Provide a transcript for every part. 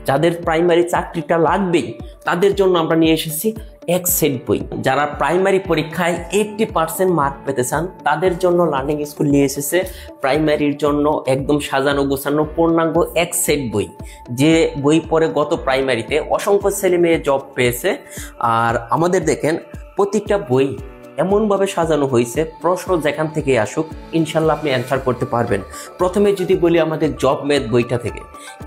যাদের প্রাইমারি চাকরিটা লাগবেই তাদের জন্য আমরা নিয়ে এসেছি এক সেট বই। যারা প্রাইমারি পরীক্ষায় 80% মার্ক পেতে চান তাদের জন্য লার্নিং স্কুল নিয়ে এসেছে প্রাইমারির জন্য একদম সাজানো গোছানো পূর্ণাঙ্গ এক সেট বই, যে বই পড়ে গত প্রাইমারিতে অসংখ্য ছেলে মেয়ে জব পেয়েছে। আর আমাদের দেখেন প্রত্যেকটা বই এমনভাবে সাজানো হয়েছে, প্রশ্ন যেখান থেকে আসুক ইনশাল্লাহ আপনি অ্যান্সার করতে পারবেন। প্রথমে যদি বলি আমাদের জব ম্যাথ বইটা থেকে,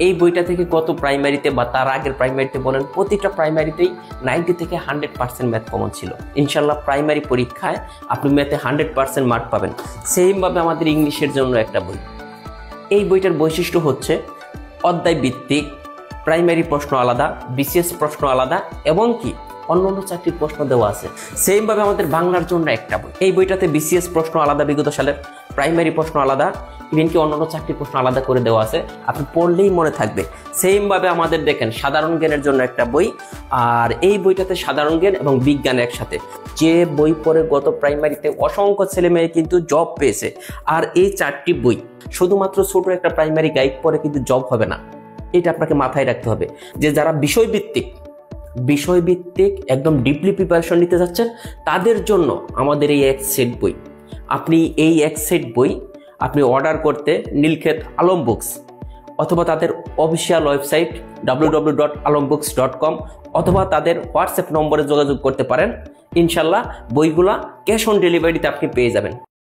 এই বইটা থেকে গত প্রাইমারিতে বা তার আগের প্রাইমারিতে বলেন প্রতিটা প্রাইমারিতেই 90 থেকে 100% ম্যাথ কমন ছিল। ইনশাল্লাহ প্রাইমারি পরীক্ষায় আপনি ম্যাথে 100% মার্ক পাবেন। সেমভাবে আমাদের ইংলিশের জন্য একটা বই, এই বইটার বৈশিষ্ট্য হচ্ছে অধ্যায় ভিত্তিক, প্রাইমারি প্রশ্ন আলাদা, বিসিএস প্রশ্ন আলাদা এবং কি অন্যান্য চাকরির প্রশ্ন দেওয়া আছে। সেমভাবে আমাদের বাংলার জন্য একটা বই, এই বইটাতে বিসিএস প্রশ্ন আলাদা বিগত সালের, প্রাইমারি প্রশ্ন আলাদা, ইভেন কি অন্যান্য চাকরির প্রশ্ন আলাদা করে দেওয়া আছে, আপনি পড়লেই মনে থাকবে। সেমভাবে আমাদের দেখেন সাধারণ জ্ঞানের জন্য একটা বই, আর এই বইটাতে সাধারণ জ্ঞান এবং বিজ্ঞান একসাথে। যে বই পড়ে গত প্রাইমারিতে অসংখ্য ছেলে মেয়ে কিন্তু জব পেয়েছে। আর এই 4টি বই শুধুমাত্র ছোট একটা প্রাইমারি গাইড পড়ে কিন্তু জব হবে না, এটা আপনাকে মাথায় রাখতে হবে। যে যারা বিষয়ভিত্তিক একদম ডিপলি প্রিপারেশন নিতে যাচ্ছেন তাদের জন্য আমাদের এই এক সেট বই। আপনি এই এক সেট বই আপনি অর্ডার করতে নীলক্ষেত আলম বুকস অথবা তাদের অফিসিয়াল ওয়েবসাইট www.alombooks.com অথবা তাদের হোয়াটসঅ্যাপ নম্বরে যোগাযোগ করতে পারেন। ইনশাল্লাহ বইগুলা ক্যাশ অন ডেলিভারিতে আপনি পেয়ে যাবেন।